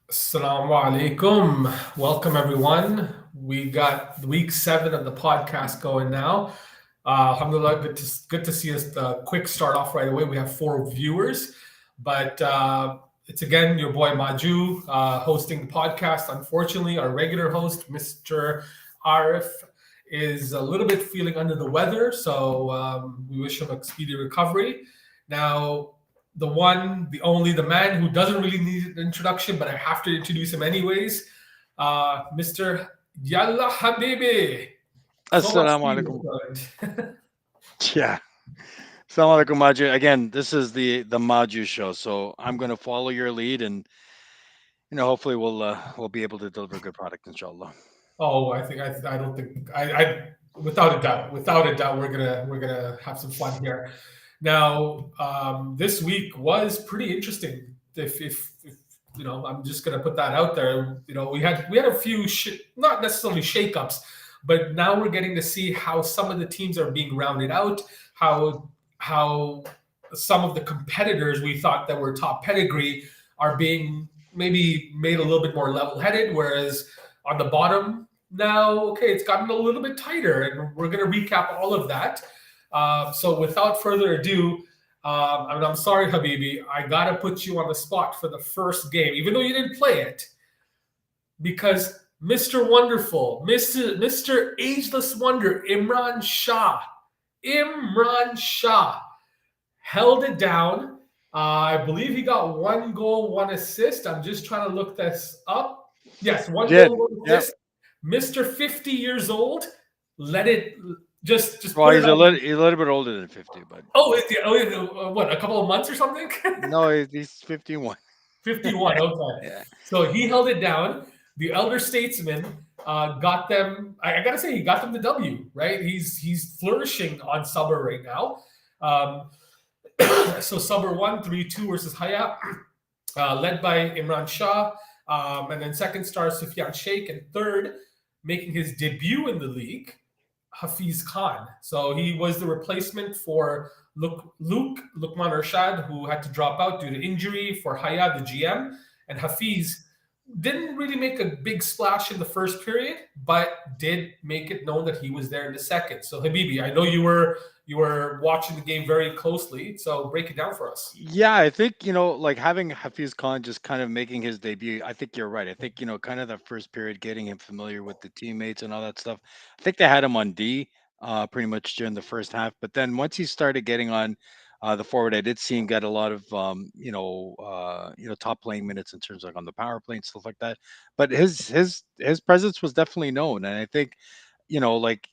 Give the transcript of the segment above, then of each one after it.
Assalamu alaikum. Welcome, everyone. We got week 7 of the podcast going now. Alhamdulillah, good to see us. Quick start off right away. We have 4 viewers, but it's again your boy Maju hosting the podcast. Unfortunately, our regular host, Mr. Arif, is a little bit feeling under the weather, so we wish him a speedy recovery. Now, the one, the only, the man who doesn't really need an introduction, but I have to introduce him anyways, Mr. Yalla Habibi. So Assalamu alaikum. much. Yeah. Assalamu alaikum, Maju. Again, this is the Maju show, so I'm going to follow your lead, and hopefully we'll be able to deliver a good product, inshallah. Oh, I don't think I without a doubt we're gonna have some fun here. Now, this week was pretty interesting. If I'm just gonna put that out there. We had a few not necessarily shakeups, but now we're getting to see how some of the teams are being rounded out. How some of the competitors we thought that were top pedigree are being maybe made a little bit more level-headed, whereas on the bottom now, okay, it's gotten a little bit tighter, and we're going to recap all of that. So without further ado, I'm sorry, Habibi, I got to put you on the spot for the first game, even though you didn't play it, because Mr. Wonderful, Mr. Ageless Wonder, Imran Shah held it down. I believe he got 1 goal, 1 assist. I'm just trying to look this up. Yes, one Did. goal, 1 assist. Mr. 50 years old, let it just Well, put it on. he's a little bit older than 50, but What, a couple of months or something? no, he's 51. 51, okay. Yeah. So he held it down. The elder statesman got them. I gotta say, he got them the W. Right? He's flourishing on Subber right now. Um, so Subber won 3-2 versus Haya, led by Imran Shah, and then second star Sufyan Sheikh, and third, making his debut in the league, Hafiz Khan. So he was the replacement for Lukman Rashad, who had to drop out due to injury, for Haya, the GM, and Hafiz didn't really make a big splash in the first period, but did make it known that he was there in the second. So Habibi, I know you were watching the game very closely, so break it down for us. Yeah, I think, like having Hafiz Khan just kind of making his debut, I think you're right. I think, kind of the first period, getting him familiar with the teammates and all that stuff. I think they had him on D pretty much during the first half. But then once he started getting on the forward, I did see him get a lot of, top playing minutes in terms of like on the power play and stuff like that. But his presence was definitely known. And I think, like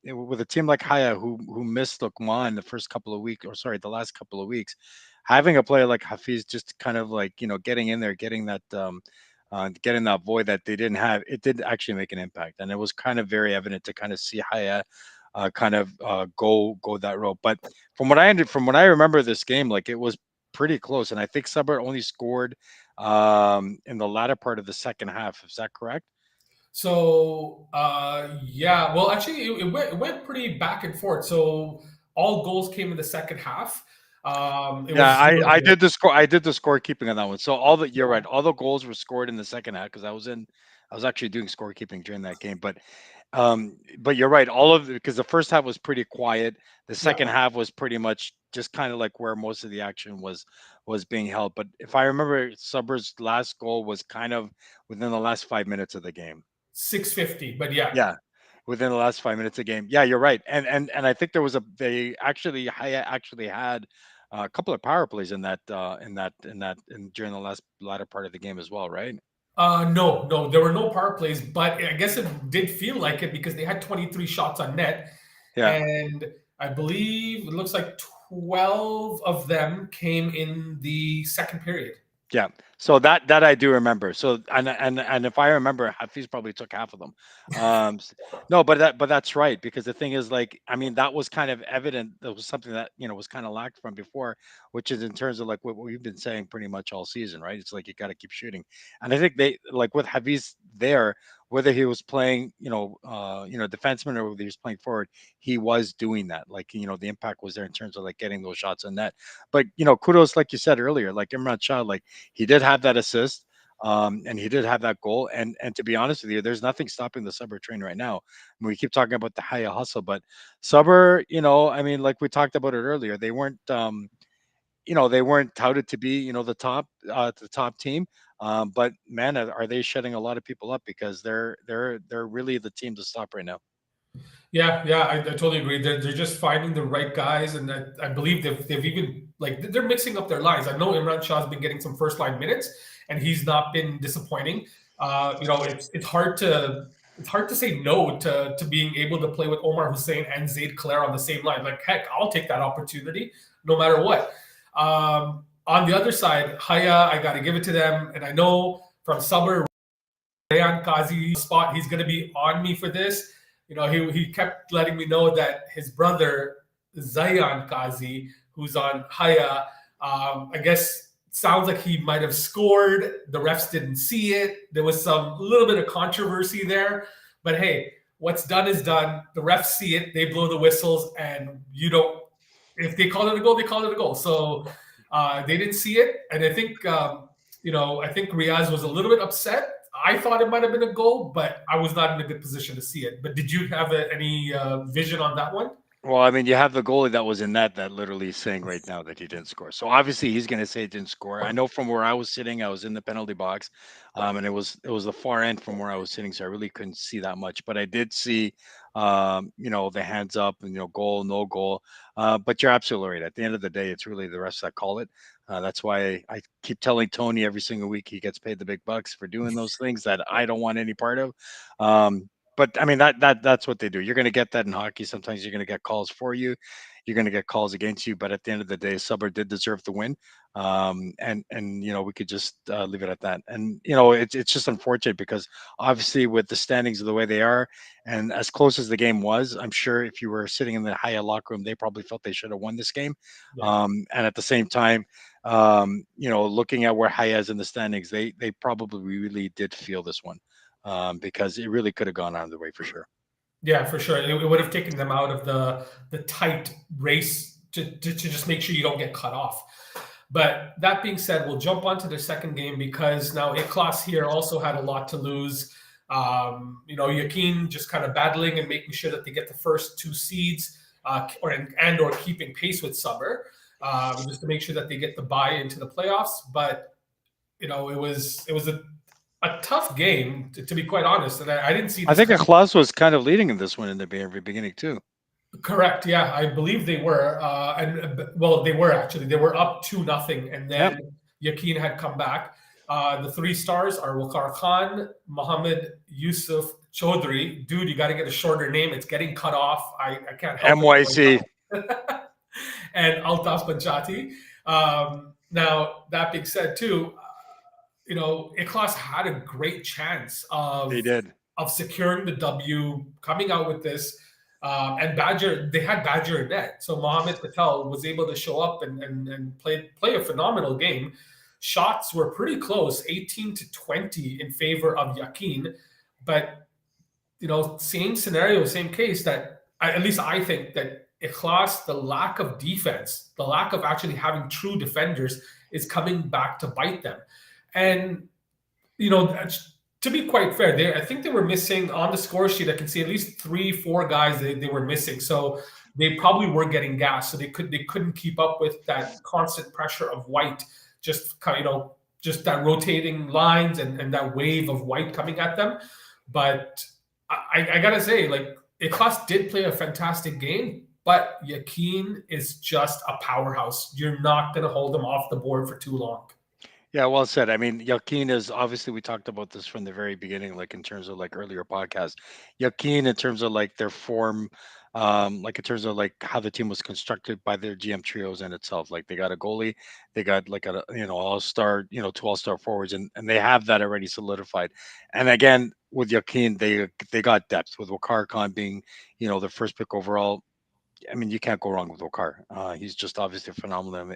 with a team like Haya who missed Lukman the first couple of weeks, or sorry, the last couple of weeks, having a player like Hafiz just kind of like getting in there, getting that void that they didn't have, it did actually make an impact, and it was kind of very evident to kind of see Haya kind of go that road. But from what I remember this game, like it was pretty close, and I think Suburb only scored in the latter part of the second half. Is that correct? So yeah, well, actually, it went pretty back and forth. So all goals came in the second half. It Yeah, was I 0-0. did the score. I did the scorekeeping on that one. So you're right. All the goals were scored in the second half because I was actually doing scorekeeping during that game. But you're right. All of because the first half was pretty quiet. The Yeah, second half was pretty much just kind of like where most of the action was being held. But if I remember, Subur's last goal was kind of within the last 5 minutes of the game. 650. But yeah, Yeah, within the last 5 minutes of the game. Yeah, you're right. And I think there was a they actually Haya actually had a couple of power plays in during the latter part of the game as well, right? no, no, there were no power plays, but I guess it did feel like it because they had 23 shots on net, Yeah. and I believe it looks like 12 of them came in the second period. Yeah. So that I do remember. So and if I remember, Hafiz probably took half of them. S- no, but that's right, because the thing is, like, I mean, that was kind of evident. That was something that was kind of lacked from before, which is in terms of like what we've been saying pretty much all season, right? It's like you got to keep shooting, and I think they like with Hafiz there, whether he was playing, defenseman, or whether he was playing forward, he was doing that. Like, the impact was there in terms of like getting those shots on net. But kudos, like you said earlier, like Imran Shah, like he did have that assist. And he did have that goal. And to be honest with you, there's nothing stopping the Suburb train right now. I mean, we keep talking about the Haya hustle, but Suburb, I mean, like we talked about it earlier, they weren't. They weren't touted to be, the top team. But man, are they shutting a lot of people up because they're really the team to stop right now. Yeah, yeah, I totally agree. They're just finding the right guys, and I believe they've even like they're mixing up their lines. I know Imran Shah's been getting some first line minutes, and he's not been disappointing. It's hard to say no to being able to play with Omar Hussein and Zaid Clare on the same line. Like heck, I'll take that opportunity no matter what. On the other side, Haya, I got to give it to them, and I know from Sabr Rayan Kazi spot, he's going to be on me for this. He kept letting me know that his brother, Zayan Kazi, who's on Haya, I guess sounds like he might have scored. The refs didn't see it. There was some little bit of controversy there. But hey, what's done is done. The refs see it, they blow the whistles, and you don't. If they call it a goal, they call it a goal. So they didn't see it, and I think Riaz was a little bit upset. I thought it might have been a goal, but I was not in a good position to see it. But did you have any vision on that one? Well, I mean, you have the goalie that was in that literally is saying right now that he didn't score. So obviously he's going to say he didn't score. I know from where I was sitting, I was in the penalty box, and it was the far end from where I was sitting, so I really couldn't see that much. But I did see, the hands up and goal, no goal. But you're absolutely right. At the end of the day, it's really the refs that call it. That's why I keep telling Tony every single week he gets paid the big bucks for doing those things that I don't want any part of. But I mean that's what they do. You're going to get that in hockey. Sometimes you're going to get calls for you, you're going to get calls against you. But at the end of the day, Suburb did deserve the win, and we could just leave it at that. And it's just unfortunate because obviously with the standings the way they are, and as close as the game was, I'm sure if you were sitting in the Haya locker room, they probably felt they should have won this game. Yeah. And at the same time, looking at where Haya is in the standings, they probably really did feel this one, because it really could have gone out of the way for sure. Yeah, for sure. It would have taken them out of the tight race to just make sure you don't get cut off. But that being said, we'll jump on to the second game because now Iklas here also had a lot to lose. Yakin just kind of battling and making sure that they get the first two seeds, or keeping pace with Summer, just to make sure that they get the bye into the playoffs. But it was a tough game to be quite honest, and I didn't see I this think coming. Klaus was kind of leading in this one in the very beginning too. Correct. Yeah, I believe they were, well, they were actually. They were up 2-0, and Yep. then Yakin had come back. The three stars are Wakar Khan, Mohammed Yusuf Chaudhry. Dude, you got to get a shorter name. It's getting cut off. I can't help MYC. it. And Altaf Panchati. Now, that being said, too, Iklas had a great chance They did. of securing the W, coming out with this. And Badger, they had Badger in net. So Mohammed Patel was able to show up and play a phenomenal game. Shots were pretty close, 18-20 in favor of Yakin. But, same scenario, same case that at least I think that Ikhlas, the lack of defense, the lack of actually having true defenders is coming back to bite them. And to be quite fair, I think they were missing on the score sheet. I can see at least 3-4 guys they were missing, so they probably were getting gas. So they couldn't keep up with that constant pressure of White, just just that rotating lines and that wave of White coming at them. But I gotta say, like Ikhlas did play a fantastic game, but Yakin is just a powerhouse. You're not gonna hold them off the board for too long. Yeah, well said. I mean, Yakin is obviously, we talked about this from the very beginning, like in terms of like earlier podcasts. Yakin, in terms of like their form, like in terms of like how the team was constructed by their GM trios in itself. Like they got a goalie, they got like a all-star, two all-star forwards, and they have that already solidified. And again, with Yakin, they got depth with Wakar Khan being, the first pick overall. I mean, you can't go wrong with Okar. He's just obviously phenomenal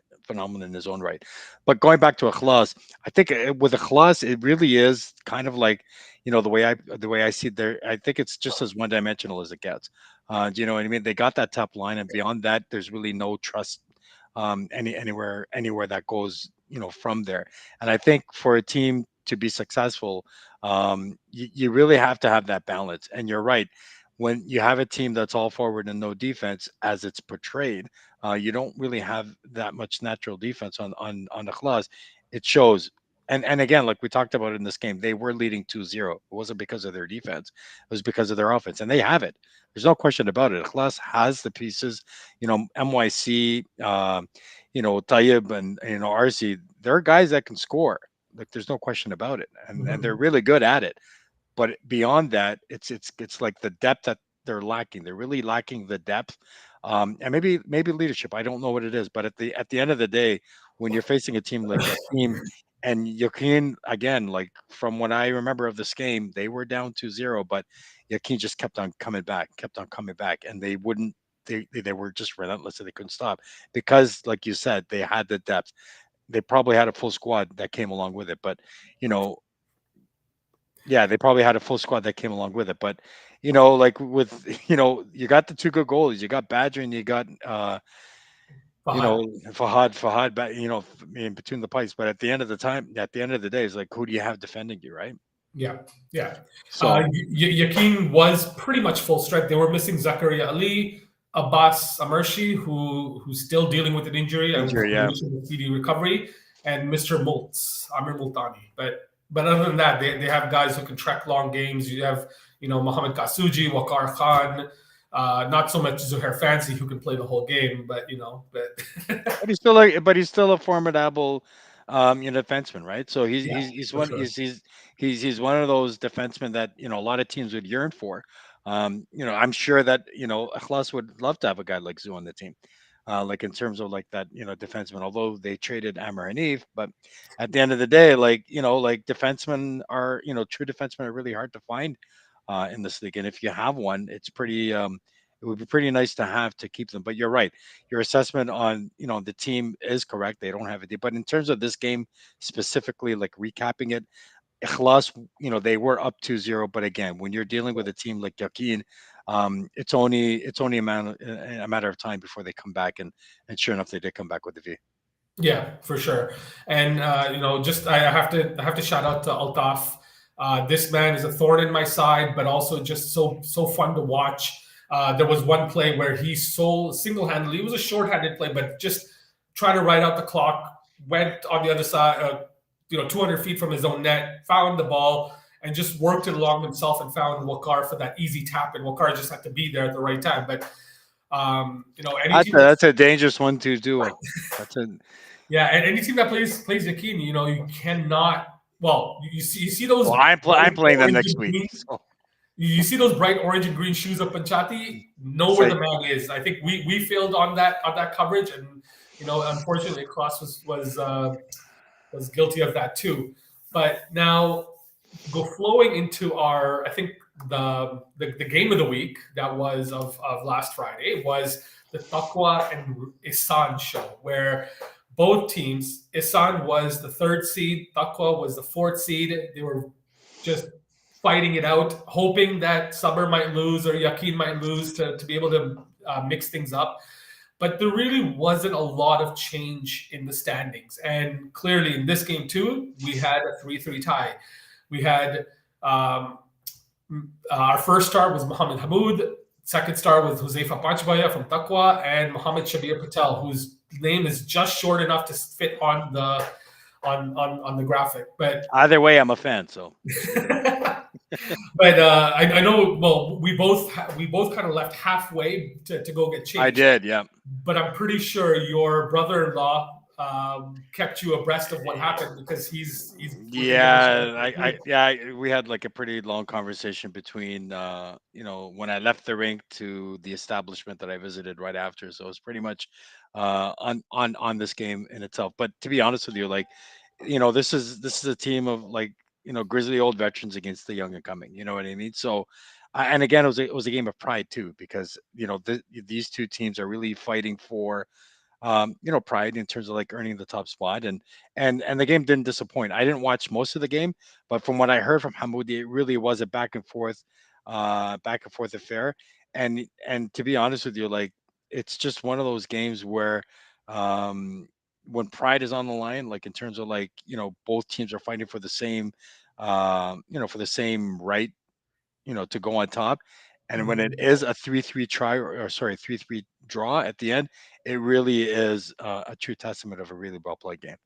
in his own right. But going back to Akhlas, I think with Akhlas, it really is kind of like, the way I see it there. I think it's just as one dimensional as it gets. Do you know what I mean? They got that top line, and beyond that, there's really no trust, anywhere that goes, from there. And I think for a team to be successful, you really have to have that balance. And you're right. When you have a team that's all forward and no defense, as it's portrayed, you don't really have that much natural defense on the class. It shows. And again, like we talked about in this game, they were leading 2-0. It wasn't because of their defense. It was because of their offense. And they have it. There's no question about it. Class has the pieces, MYC, Tayyib and RC, they're guys that can score. Like there's no question about it. And they're Mhm. really good at it. But beyond that, it's like the depth that they're lacking. They're really lacking the depth, and maybe leadership. I don't know what it is, but at the end of the day, when you're facing a team like Yakin, and Yakin again, like from what I remember of this game, they were down 2-0, but Yakin just kept on coming back, and they wouldn't. They were just relentless and they couldn't stop because, like you said, they had the depth. They probably had a full squad that came along with it, but you know, yeah, they probably had a full squad that came along with it. But like with you got the two good goalies. You got Badger and you got Fahad. Fahad back, in between the pipes. But at the end of the day, it's like who do you have defending you, right? Yeah, yeah. So Yakin was pretty much full strength. They were missing Zakaria Ali, Abbas Amershi, who's still dealing with an injury and injury, we yeah. wish him a speedy recovery, and Mr. Multz, Amir Multani. But other than that, they have guys who can trek long games. You have Mohamed Kasuji, Wakar Khan, not so much Zuhair Fancy who can play the whole game, but But he's still a formidable, defenseman, right? So he's yeah, he's he's for one sure. he's one of those defensemen that a lot of teams would yearn for. I'm sure that Akhlas would love to have a guy like Zoo on the team, like in terms of like that defenseman. Although they traded Amar and Eve, but at the end of the day, like defensemen are true defensemen are really hard to find in this league, and if you have one, it would be pretty nice to have to keep them. But you're right, your assessment on the team is correct. They don't have a deep, but in terms of this game specifically, like recapping it, Ikhlas, they were up 2-0. But again, when you're dealing with a team like Yakin, it's only a matter of time before they come back, and sure enough, they did come back with the V. Yeah, for sure. And just I have to shout out to Altaf. This man is a thorn in my side, but also just so fun to watch. There was one play where he so single-handedly, it was a short-handed play, but just trying to ride out the clock, went on the other side, 200 feet from his own net, found the ball, and just worked it along himself and found Wakar for that easy tap. And Wakar just had to be there at the right time. But any That's team a, that's that's a dangerous one to duo. That's a yeah, and any team that plays Yakini, you cannot. Well, you see those well, I'm bright playing them orange next and week. green. So You see those bright orange and green shoes of Panchati. Know where say the man is. I think we failed on that coverage, and unfortunately, Cross was guilty of that too. But now go flowing into our, I think the game of the week that was of last Friday was the Takwa and Isan show, where both teams, Isan was the third seed, Takwa was the fourth seed. They were just fighting it out, hoping that Sabr might lose or Yakin might lose to be able to mix things up. But there really wasn't a lot of change in the standings. And clearly in this game, too, we had a 3-3 tie. We had our first star was Mohammed Hamoud. Second star was Huzaifa Panchbaya from Taqwa and Mohammed Shabir Patel, whose name is just short enough to fit on the graphic. But either way, I'm a fan. So but I know. Well, we both kind of left halfway to go get I changed. did, yeah. But I'm pretty sure your brother-in-law kept you abreast of what happened because he's within We had like a pretty long conversation between when I left the rink to the establishment that I visited right after. So it was pretty much on this game in itself. But to be honest with you, like this is a team of like grizzly old veterans against the young and coming. You know what I mean? So. And again, it was a game of pride too, because these two teams are really fighting for pride in terms of like earning the top spot, and the game didn't disappoint. I didn't watch most of the game, but from what I heard from Hamoudi, it really was a back and forth affair. And to be honest with you, like it's just one of those games where um when pride is on the line, like in terms of like both teams are fighting for the same, for the same right, to go on top. And when it Mhm. is a 3-3 try, or sorry, 3-3 draw at the end, it really is a true testament of a really well played game.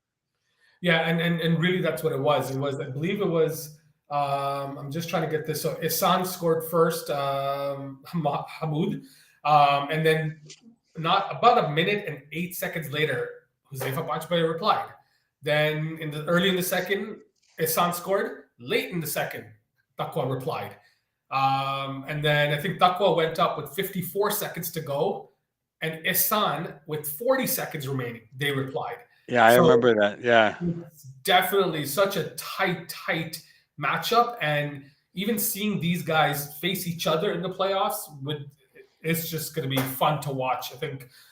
Yeah, and really that's what it was. It was, I believe it was. I'm just trying to get this. So Isan scored first, Hamoud, and then not about a minute and 8 seconds later, Huzaifa Bachbay replied. Then in the early in the second, Isan scored. Late in the second, Takwa replied. And then I think Takwa went up with 54 seconds to go, and Isan with 40 seconds remaining. They replied. Yeah, I So remember that. Yeah. it's definitely such a tight matchup, and even seeing these guys face each other in the playoffs would it's just going to be fun to watch.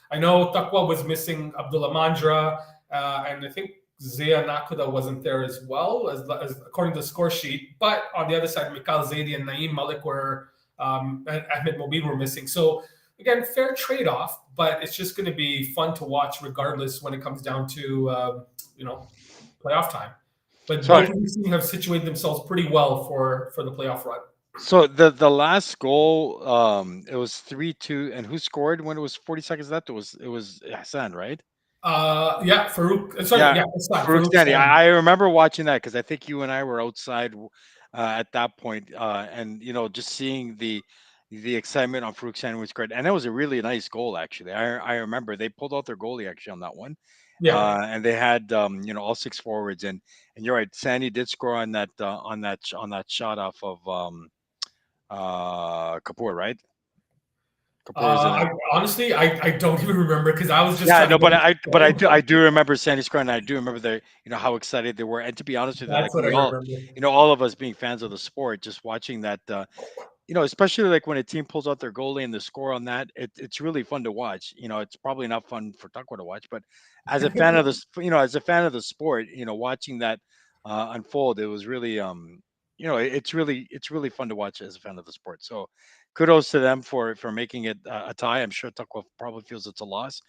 I know Takwa was missing Abdullah Mandra, and I think Zia Nakuda wasn't there as well as according to the score sheet. But on the other side, Mikhail Zaidi and Naeem Malik were and Ahmed Mobeen were missing. So again, fair trade off, but it's just going to be fun to watch regardless when it comes down to you know playoff time. But So both of these teams have situated themselves pretty well for the playoff run. the last goal, it was 3-2, and who scored when it was 40 seconds left? It was Hassan, right? Yeah, Farouk. Sorry, Yeah, yeah, Islam. Farouk Farouk Sandy. Islam. I remember watching that because I think you and I were outside at that point, and just seeing the excitement on Farouk Sandy was great, and that was a really nice goal actually. I remember they pulled out their goalie actually on that one, Yeah. and they had all six forwards, and you're right, Sandy did score on that shot off of Kapoor, right? Kapoor was in it. I honestly, I don't even remember because I was just Yeah, trying to no, get but it I do remember Sandy Square, and I do remember how excited they were. And to be honest with you, like That's what I we all, remember. all of us being fans of the sport, just watching that, especially like when a team pulls out their goalie and the score on that, it's really fun to watch. It's probably not fun for Tuckwa to watch, but as a fan of this, as a fan of the sport, watching that unfold, it was really, it's really fun to watch as a fan of the sport. So, kudos to them for making it a tie. I'm sure Tuckwa probably feels it's a loss,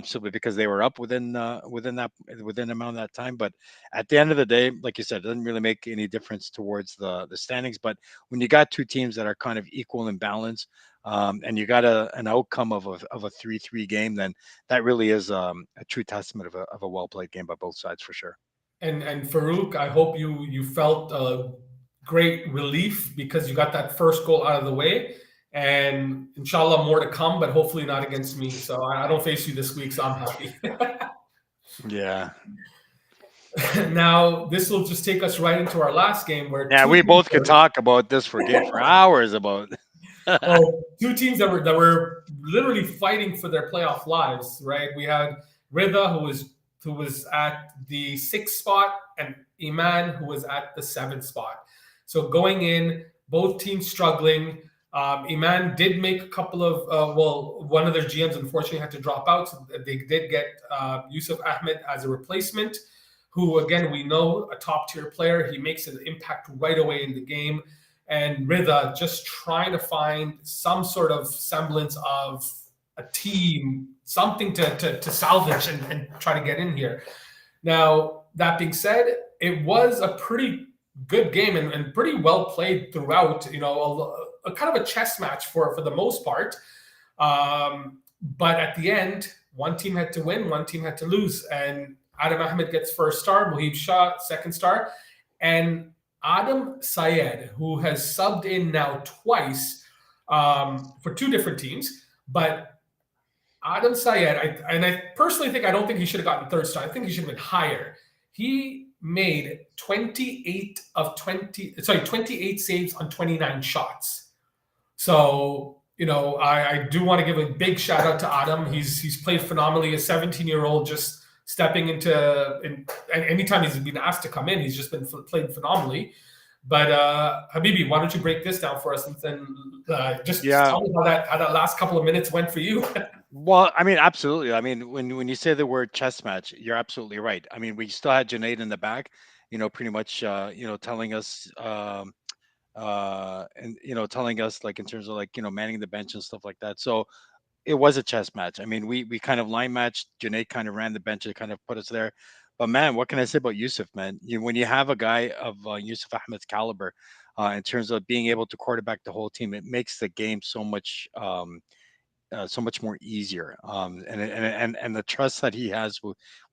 simply because they were up within the amount of that time. But at the end of the day, like you said, it doesn't really make any difference towards the standings. But when you got two teams that are kind of equal in balance, and you got an outcome of a 3-3 game, then that really is a true testament of a well played game by both sides for sure. And Farouk, I hope you felt a great relief because you got that first goal out of the way. And inshallah, more to come, but hopefully not against me. So I don't face you this week, so I'm happy. Yeah, Now, this will just take us right into our last game where yeah, we both could talk about this for hours about. two teams that were literally fighting for their playoff lives, right? We had Rida who was at the sixth spot and Iman who was at the seventh spot. So going in, both teams struggling. Iman did make a couple of one of their GMs unfortunately had to drop out, so they did get Yusuf Ahmed as a replacement, who again we know a top tier player. He makes an impact right away in the game, and Rida just trying to find some sort of semblance of a team, something to salvage and try to get in here. Now, that being said, it was a pretty good game and pretty well played throughout. A kind of a chess match for the most part. But at the end, one team had to win, one team had to lose, and Adam Ahmed gets first star, Mohib Shah second star, and Adam Syed, who has subbed in now twice for two different teams, but Adam Syed, I personally think I don't think he should have gotten third star. I think he should have been higher. He made 28 saves on 29 shots. So, I do want to give a big shout out to Adam. He's played phenomenally. A 17-year-old just stepping and anytime he's been asked to come in, he's just been played phenomenally. But Habibi, why don't you break this down for us and then just Yeah. tell me how that last couple of minutes went for you? Well, I mean, absolutely. I mean, when you say the word chess match, you're absolutely right. I mean, we still had Junaid in the back, pretty much, telling us, and telling us like in terms of like manning the bench and stuff like that. So it was a chess match. I mean, we kind of line matched. Junaid kind of ran the bench and kind of put us there. But man, what can I say about Yusuf, man? When you have a guy of Yusuf Ahmed's caliber, in terms of being able to quarterback the whole team, it makes the game so much more easier. And the trust that he has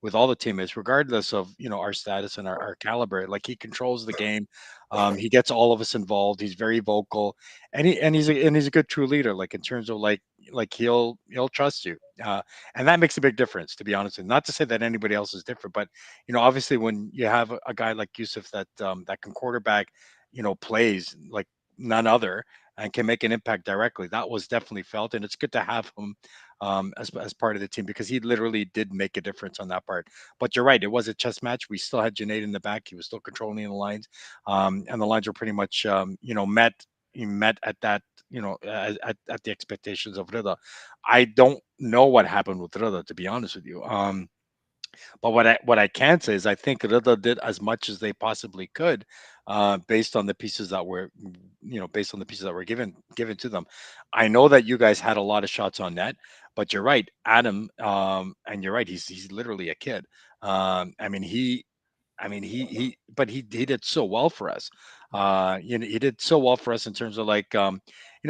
with all the teammates, regardless of our status and our caliber. Like, he controls the game. He gets all of us involved. He's very vocal, and he's a good true leader. Like, in terms of like he'll trust you, and that makes a big difference. To be honest, with you. Not to say that anybody else is different, but obviously when you have a guy like Yusuf that can quarterback, plays like none other, and can make an impact directly. That was definitely felt, and it's good to have him as part of the team, because he literally did make a difference on that part. But you're right, it was a chess match. We still had Junaid in the back; he was still controlling the lines, and the lines were pretty much met. He met at that, at the expectations of Rida. I don't know what happened with Rida, to be honest with you. But what I can say is I think Rida did as much as they possibly could, based on the pieces that were, based on the pieces that were given to them. I know that you guys had a lot of shots on net, but you're right, Adam, and you're right. He's literally a kid. But he did so well for us. He did so well for us in terms of like,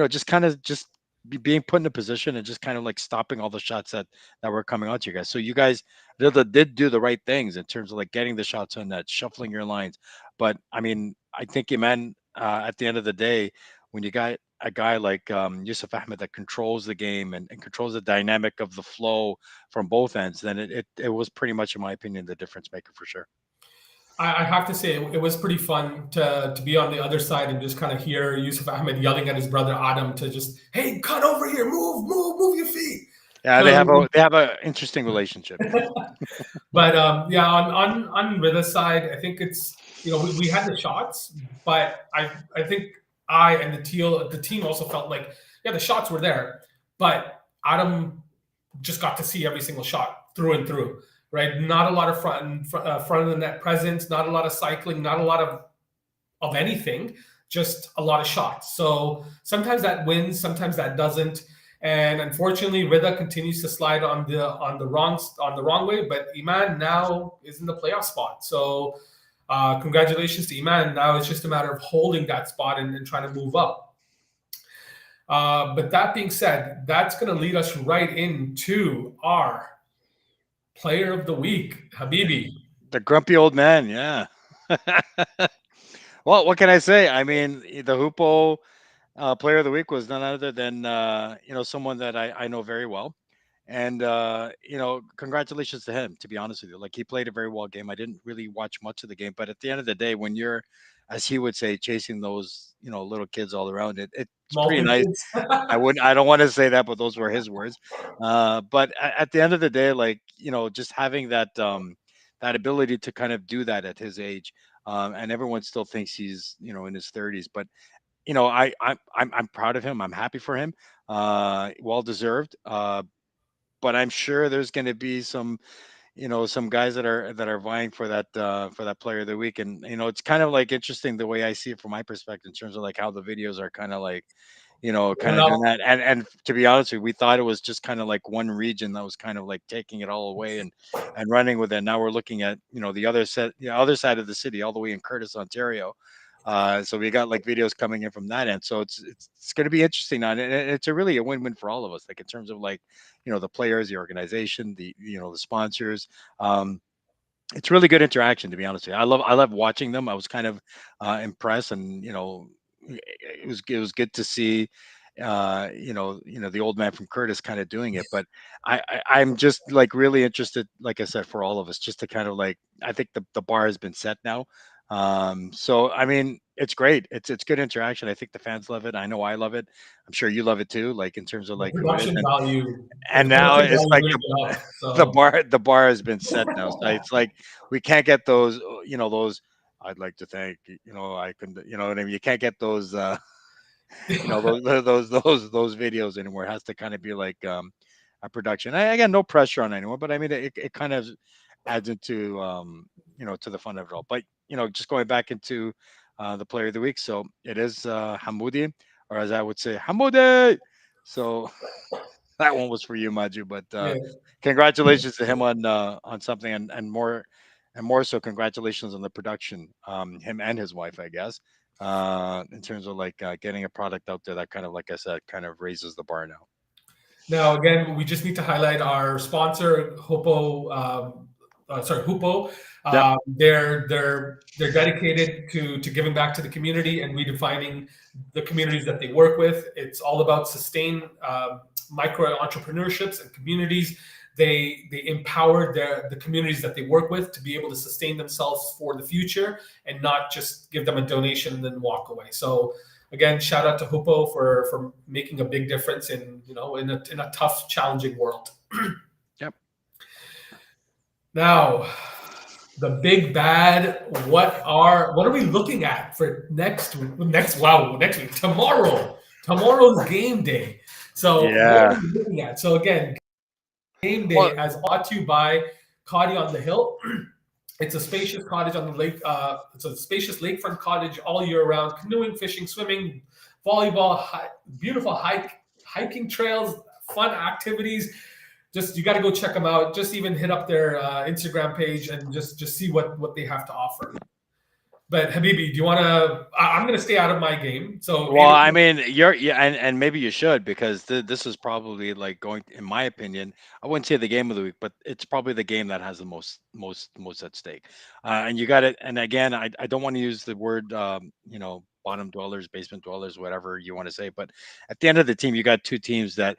just kind of just being put in a position and just kind of like stopping all the shots that were coming out to you guys. So you guys did do the right things in terms of like getting the shots on net, shuffling your lines. But I mean, I think, man, at the end of the day, when you got a guy like Yusuf Ahmed that controls the game and controls the dynamic of the flow from both ends, then it was pretty much, in my opinion, the difference maker for sure. I have to say it was pretty fun to be on the other side and just kind of hear Yusuf Ahmed yelling at his brother Adam to just, hey, cut over here, move your feet. Yeah, they have So, a interesting relationship. Yeah. but yeah, on Rida's side, I think it's we had the shots, but I think I and the team also felt like, yeah, the shots were there, but Adam just got to see every single shot through and through, right? Not a lot of front of the net presence, not a lot of cycling, not a lot of anything, just a lot of shots. So sometimes that wins, sometimes that doesn't. And unfortunately, Rida continues to slide on the wrong way. But Iman now is in the playoff spot. So congratulations to Iman. Now it's just a matter of holding that spot and trying to move up. But that being said, that's going to lead us right into our player of the week, Habibi. The grumpy old man, yeah. Well, what can I say? I mean, the Hoopo player of the week was none other than someone that I know very well, and congratulations to him. To be honest with you, like, he played a very well game. I didn't really watch much of the game, but at the end of the day, when you're, as he would say, chasing those little kids all around, it's pretty Malton nice. kids. I don't want to say that, but those were his words. But at the end of the day, like, just having that ability to kind of do that at his age, and everyone still thinks he's in his 30s, but I'm proud of him. I'm happy for him. Well deserved. But I'm sure there's going to be some guys that are vying for that player of the week, and it's kind of like interesting the way I see it from my perspective in terms of like how the videos are kind of like kind of doing that. And to be honest with you, we thought it was just kind of like one region that was kind of like taking it all away and running with it. Now we're looking at the other side of the city, all the way in Curtis, Ontario. So we got like videos coming in from that end. So it's going to be interesting now, and it's really a win-win for all of us. Like, in terms of like the players, the organization, the sponsors. It's really good interaction, to be honest with you. I love watching them. I was kind of impressed, and it was good to see the old man from Curtis kind of doing it. But I'm just like really interested, like I said, for all of us, just to kind of like, I think the bar has been set now. So I mean, it's great. It's good interaction. I think the fans love it. I know I love it. I'm sure you love it too. Like, in terms of The like who it is, production value, and now it's like really went up. the So bar has been set now. So it's like we can't get those, those. I'd like to thank, I can, what I mean. You can't get those, those videos anymore. It has to kind of be like a production. I got no pressure on anyone, but I mean, it kind of adds into to the fun of it all. But just going back into the player of the week, so it is Hamoudi, or as I would say, Hamoudi. So That one was for you, Maju. But Yeah. congratulations to him on something, and more so, congratulations on the production. Him and his wife, I guess. In terms of like getting a product out there that kind of, like I said, kind of raises the bar now. Now, again, we just need to highlight our sponsor, Hupo. Hupo. Yep. They're dedicated to giving back to the community and redefining the communities that they work with. It's all about sustain micro entrepreneurships and communities. They empower the communities that they work with to be able to sustain themselves for the future and not just give them a donation and then walk away. So again, shout out to Hupo for making a big difference in a tough, challenging world. Yep. Now, the big bad. What are we looking at for next week? Tomorrow's game day. So what are we looking at? So again, game day Well, as brought to you by Cotty on the Hill. It's a spacious cottage on the lake. It's a spacious lakefront cottage all year round. Canoeing, fishing, swimming, volleyball, beautiful hiking trails, fun activities. Just you got to go check them out. Just even hit up their Instagram page and just see what they have to offer. But Habibi, do you want to? I'm going to stay out of my game. So well, I mean, and maybe you should, because this is probably like going, in my opinion, I wouldn't say the game of the week, but it's probably the game that has the most at stake. And you got it. And again, I don't want to use the word, bottom dwellers, basement dwellers, whatever you want to say, but at the end of the team, you got two teams that,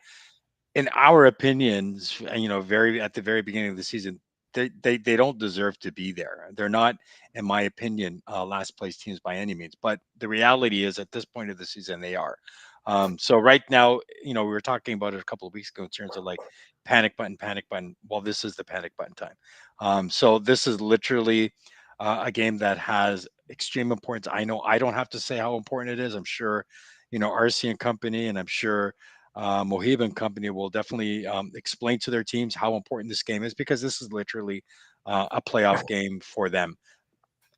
in our opinions, and very at the very beginning of the season, they don't deserve to be there. They're not, in my opinion, last place teams by any means. But the reality is, at this point of the season, they are. So right now, we were talking about it a couple of weeks ago in terms of like panic button, panic button. Well, this is the panic button time. So this is literally a game that has extreme importance. I know I don't have to say how important it is. I'm sure, RC and company, and I'm sure Mohib and company will definitely explain to their teams how important this game is, because this is literally a playoff game for them.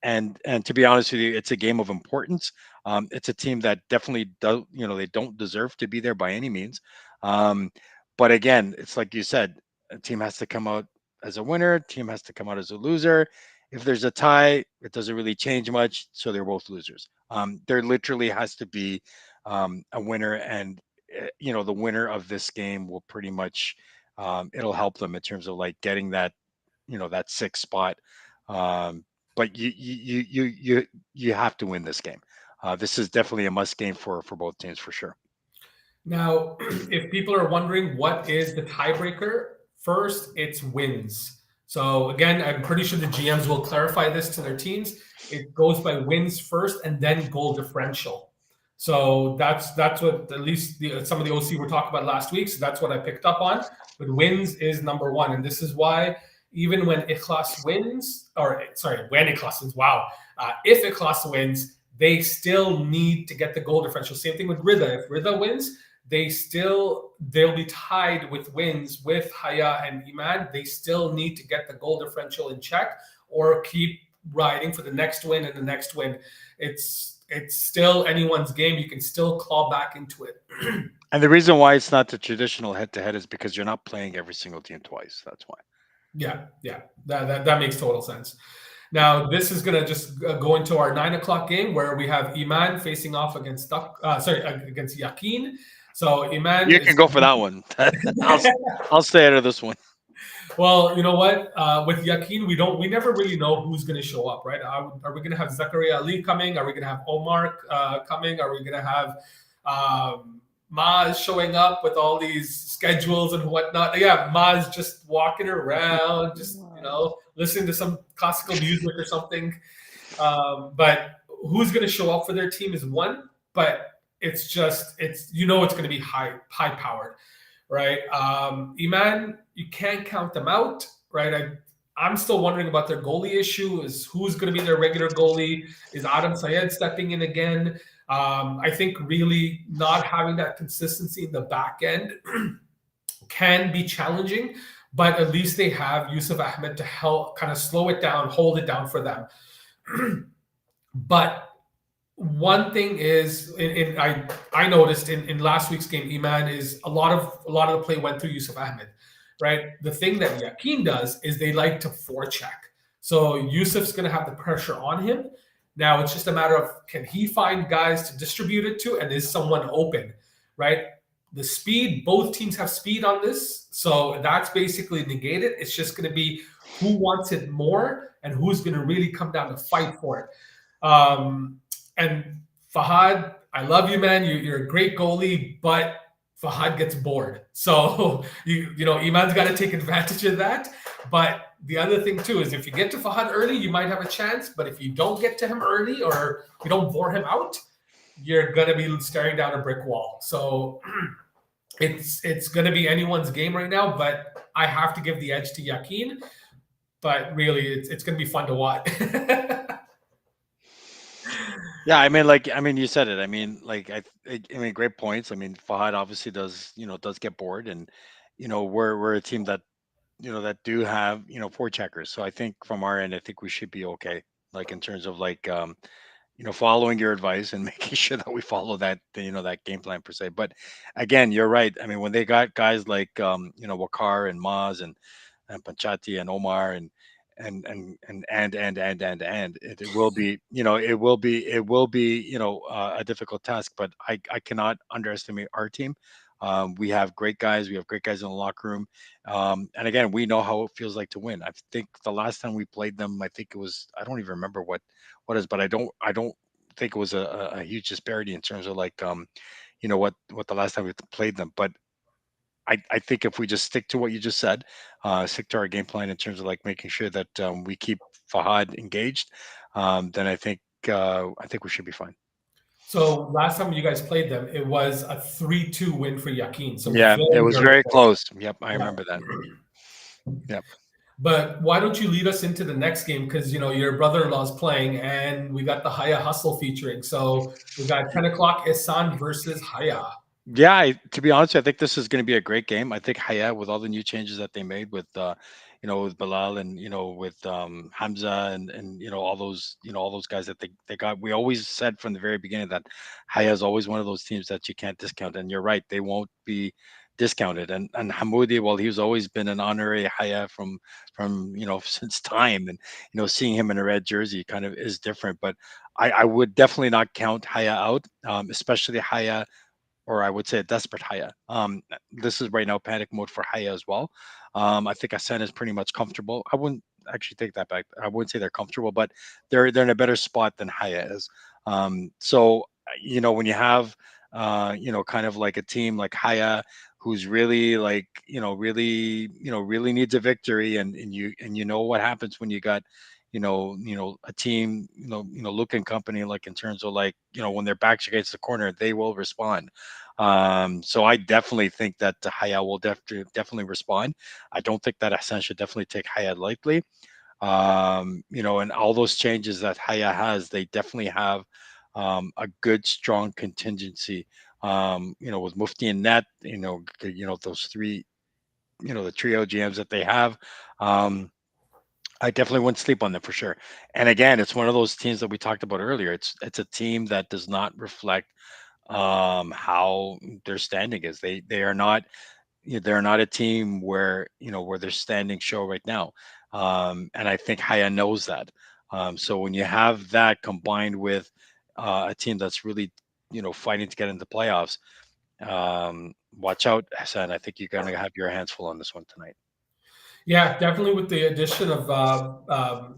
And to be honest with you, it's a game of importance. It's a team that definitely they don't deserve to be there by any means. But again, it's like you said, a team has to come out as a winner. Team has to come out as a loser. If there's a tie, it doesn't really change much. So they're both losers. There literally has to be a winner, and the winner of this game will pretty much it'll help them in terms of like getting that that sixth spot. But you have to win this game. This is definitely a must game for both teams, for sure. Now, if people are wondering what is the tiebreaker, first it's wins. So again, I'm pretty sure the GMs will clarify this to their teams. It goes by wins first and then goal differential. So that's what at least some of the OC were talking about last week. So that's what I picked up on. But wins is number one, and this is why even when Ikhlas wins, when Ikhlas wins, if Ikhlas wins, they still need to get the goal differential. Same thing with Rida. If Rida wins, they'll be tied with wins with Haya and Iman. They still need to get the goal differential in check or keep riding for the next win and the next win. It's still anyone's game. You can still claw back into it. And the reason why it's not the traditional head-to-head is because you're not playing every single team twice. That's why. Yeah, that makes total sense. Now, this is going to just go into our 9:00 game where we have Iman facing off against against Yakin. So Iman, you can go for that one. I'll stay out of this one. Well, you know what? With Yakin, we never really know who's going to show up, right? Are we going to have Zakaria Ali coming? Are we going to have Omar coming? Are we going to have Maz showing up with all these schedules and whatnot? Yeah, Maz just walking around, just listening to some classical music or something. But who's going to show up for their team is one, but it's it's going to be high powered. Right, Iman, you can't count them out, right? I'm still wondering about their goalie issue. Is who's going to be their regular goalie? Is Adam Sayed stepping in again? I think really not having that consistency in the back end can be challenging, but at least they have Yusuf Ahmed to help kind of slow it down, hold it down for them. But One thing is, I noticed in last week's game, Iman, is a lot of the play went through Yusuf Ahmed, right? The thing that Yakin does is they like to forecheck. So Yusuf's going to have the pressure on him. Now it's just a matter of, can he find guys to distribute it to, and is someone open, right? The speed, both teams have speed on this, so that's basically negated. It's just going to be who wants it more and who's going to really come down to fight for it. And Fahad, I love you, man. You're a great goalie, but Fahad gets bored. So Iman's got to take advantage of that. But the other thing too is, if you get to Fahad early, you might have a chance. But if you don't get to him early, or you don't bore him out, you're gonna be staring down a brick wall. So it's gonna be anyone's game right now. But I have to give the edge to Yakin. But really, it's gonna be fun to watch. Yeah, you said it. Great points. Fahad obviously does get bored, and we're a team that that do have four checkers. So I think from our end, I think we should be okay. Like in terms of following your advice and making sure that we follow that that game plan per se. But again, you're right. I mean, when they got guys like Wakar and Maz and Panchati and Omar and it will be a difficult task, but I cannot underestimate our team. We have great guys. We have great guys in the locker room, and again, we know how it feels like to win. I think the last time we played them, I think it was, I don't even remember what is, but I don't think it was a huge disparity in terms of what the last time we played them. But I think if we just stick to what you just said, stick to our game plan in terms of making sure that we keep Fahad engaged, then I think we should be fine. So last time you guys played them, it was a 3-2 win for Yakin. So Yeah, it was very close. Yep, I Yeah. remember that. Yep. But why don't you lead us into the next game? Because your brother-in-law is playing, and we got the Haya Hustle featuring. So we got 10 o'clock Isan versus Haya. Yeah, to be honest, I think this is going to be a great game. I think Haya, with all the new changes that they made with Bilal and with Hamza and all those guys that they got. We always said from the very beginning that Haya is always one of those teams that you can't discount. And you're right, they won't be discounted. And Hamoudi, well, he's always been an honorary Haya from since time, and seeing him in a red jersey kind of is different. But I would definitely not count Haya out, especially Haya, or I would say a desperate Haya. This is right now panic mode for Haya as well. I think Asen is pretty much comfortable. I wouldn't actually take that back. I wouldn't say they're comfortable, but they're in a better spot than Haya is. So when you have kind of like a team like Haya, who's really really needs a victory, and you know what happens when you got a team, Luke and company, in terms of when their backs against the corner, they will respond. So I definitely think that Haya will definitely respond. I don't think that Hassan should definitely take Haya lightly. And all those changes that Haya has, they definitely have a good, strong contingency. With Mufti and Net, those three, the trio GMs that they have. I definitely wouldn't sleep on them for sure. And again, it's one of those teams that we talked about earlier. It's a team that does not reflect how their standing is. They are not they're not a team where where their standing show right now. And I think Haya knows that. So when you have that combined with a team that's really fighting to get into playoffs, watch out, Hassan. I think you're going to have your hands full on this one tonight. Yeah, definitely with the addition of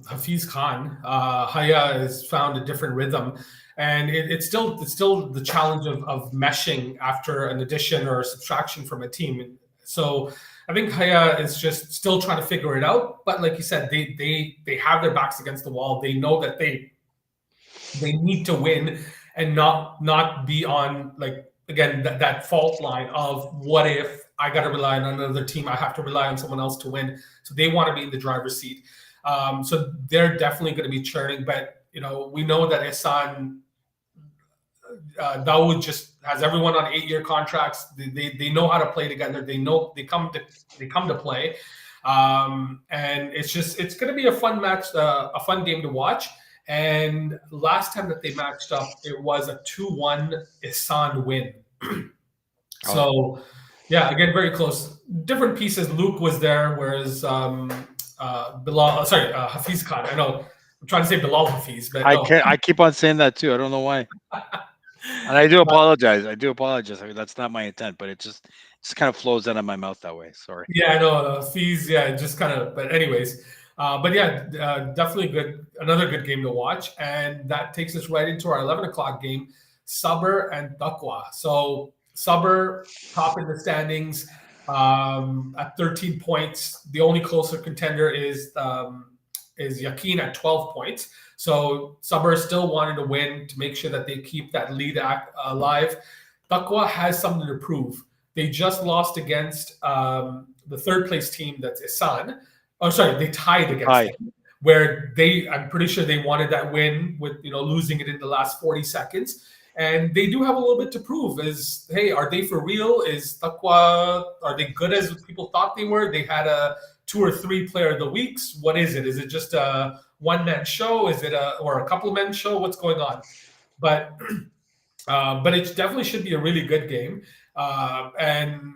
Hafiz Khan, Haya has found a different rhythm, and it's still the challenge of meshing after an addition or a subtraction from a team. So I think Haya is just still trying to figure it out. But like you said, they have their backs against the wall. They know that they need to win and not be on again that fault line of, what if I got to rely on another team, I have to rely on someone else to win. So they want to be in the driver's seat. So they're definitely going to be churning. But we know that Ihsan Dawood just has everyone on 8-year contracts. They know how to play together. They know they come to play. And it's going to be a fun match, a fun game to watch. And last time that they matched up, it was a 2-1 Isan win. Oh, So, yeah, again, very close. Different pieces. Luke was there, whereas Hafiz Khan. I know I'm trying to say Bilal Hafiz, but I no. can't. I keep on saying that too. I don't know why, and I do apologize. I do apologize. I mean, that's not my intent, but it just kind of flows out of my mouth that way. Sorry. Yeah, I know Hafiz. Yeah, just kind of. But anyways, but yeah, definitely good. Another good game to watch, and that takes us right into our 11 o'clock game, Sabr and Taqwa. So Sabr top in the standings at 13 points. The only closer contender is Yakin at 12 points. So Sabr still wanting to win to make sure that they keep that lead alive. Taqwa has something to prove. They just lost against the third place team, that's Isan. Oh, sorry, they tied against Hi. them, where I'm pretty sure they wanted that win with losing it in the last 40 seconds. And they do have a little bit to prove. Hey, are they for real? Is Taqwa, are they good as people thought they were? They had a 2 or 3 player of the weeks. What is it? Is it just a one man show? Is it or a couple men show? What's going on? But it definitely should be a really good game. And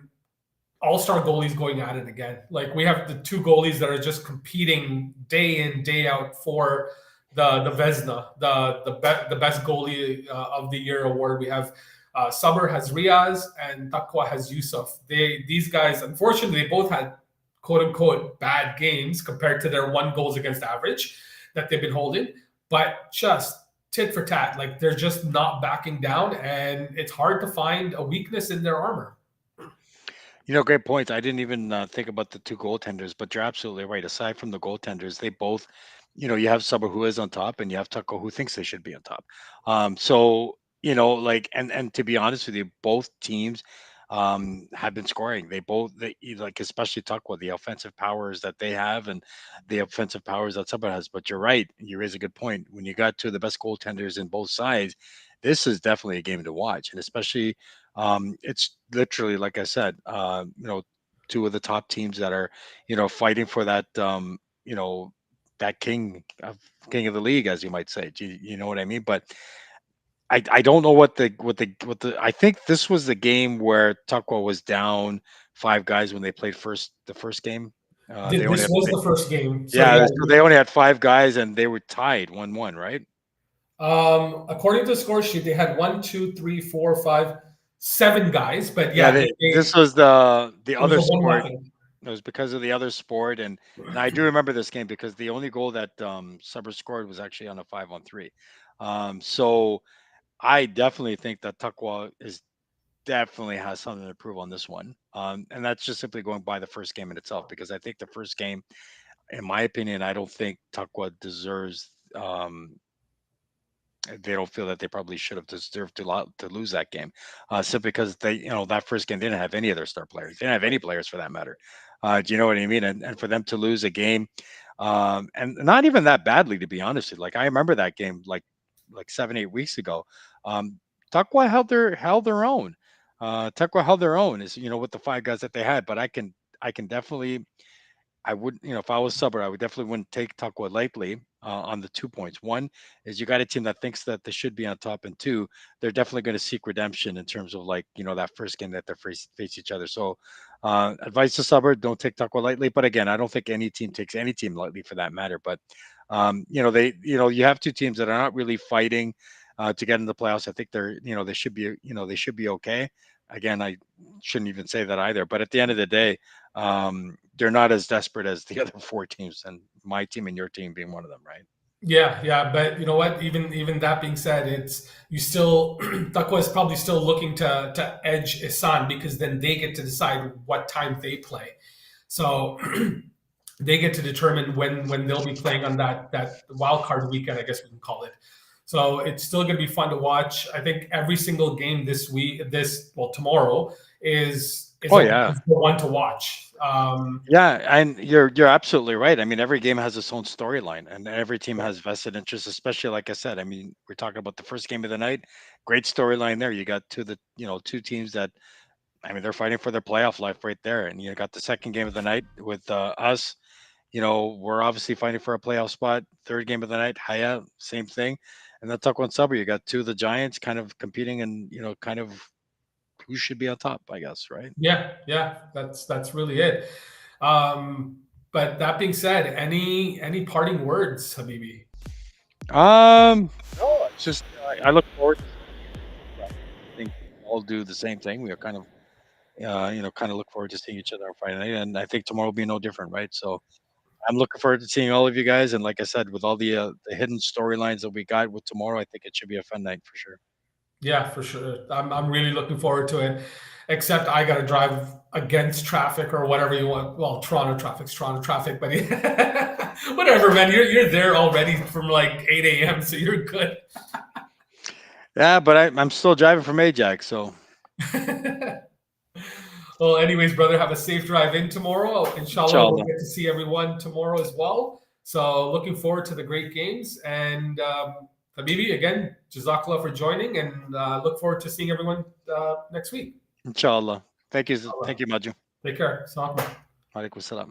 all-star goalies going at it again. Like we have the 2 goalies that are just competing day in, day out for the Vesna, the best goalie of the year award. We have Sabr has Riaz and Taqwa has Yusuf. These guys, unfortunately, they both had quote unquote bad games compared to their 1 goals against average that they've been holding, but just tit for tat. Like they're just not backing down, and it's hard to find a weakness in their armor. Great points. I didn't even think about the 2 goaltenders, but you're absolutely right. Aside from the goaltenders, they both, you have Suber who is on top, and you have Tucko who thinks they should be on top. So like, and to be honest with you, both teams have been scoring. Like, especially Tucko, the offensive powers that they have, and the offensive powers that Suber has. But you're right. You raise a good point. When you got 2 of the best goaltenders in both sides, this is definitely a game to watch, and especially it's literally, like I said, 2 of the top teams that are, fighting for that, that king of the league, as you might say. Do you know what I mean? But I don't know what the I think this was the game where Tuckwell was down 5 guys when they played the first game. They only This had, was the first game, so yeah, yeah. so they only had 5 guys and they were tied 1-1, right? According to the score sheet, they had 1, 2, 3, 4, 5, 7 guys, but Yeah, yeah, this was the it was other a one sport. nothing. It was because of the other sport, and I do remember this game because the only goal that Suber scored was actually on a 5-on-3. So I definitely think that Tuckwa is definitely has something to prove on this one, and that's just simply going by the first game in itself. Because I think the first game, in my opinion, I don't think Tuckwa deserves. They don't feel that they probably should have deserved to lose that game, simply because that first game they didn't have any of their star players. They didn't have any players for that matter. Do you know what I mean? And for them to lose a game, and not even that badly, to be honest with you. Like I remember that game like 7-8 weeks ago. Um, Tuckwa held their own. Tuckwa held their own, is with the 5 guys that they had. But I can definitely, I would, if I was Suber, I would definitely wouldn't take Tuckwood lightly on the 2 points. One is you got a team that thinks that they should be on top, and 2, they're definitely going to seek redemption in terms of, like, that first game that they face each other. So, advice to Suber: don't take Tuckwood lightly. But again, I don't think any team takes any team lightly for that matter. But you have 2 teams that are not really fighting to get in the playoffs. I think they should be okay. Again, I shouldn't even say that either. But at the end of the day, they're not as desperate as the other 4 teams, and my team and your team being one of them, right? Yeah, yeah, but you know what? Even that being said, it's you still Takwa is probably still looking to edge Isan because then they get to decide what time they play. So they get to determine when they'll be playing on that wild card weekend, I guess we can call it. So it's still going to be fun to watch. I think every single game tomorrow is Oh a yeah, is the one to watch. yeah, and you're absolutely right. I mean, every game has its own storyline, and every team has vested interests. Especially, like I said, I mean, we're talking about the first game of the night. Great storyline there. You got 2 teams that, I mean, they're fighting for their playoff life right there, and you got the second game of the night with us. we're obviously fighting for a playoff spot. Third game of the night, Haya, same thing. And then Taekwondo Sabu, you got two of the Giants kind of competing, and kind of who should be on top, I guess, right? Yeah, that's really it. But that being said, any parting words, Habibi? No, it's just I look forward to seeing I think we all do the same thing. We are kind of kind of look forward to seeing each other on Friday night, and I think tomorrow will be no different, right? So I'm looking forward to seeing all of you guys, and like I said, with all the hidden storylines that we got with tomorrow, I think it should be a fun night for sure. Yeah, for sure. I'm really looking forward to it. Except I got to drive against traffic or whatever you want. Well, Toronto traffic, but whatever, man. You're there already from like 8 a.m., so you're good. Yeah, but I'm still driving from Ajax, so Well, anyways, brother, have a safe drive in tomorrow. Inshallah, we'll inshallah. get to see everyone tomorrow as well. So, looking forward to the great games. And Habibi, again, Jazakallah for joining, and look forward to seeing everyone next week. Inshallah. Thank you, Inshallah. Maju. Take care. Assalamu alaikum. Alaikum salam.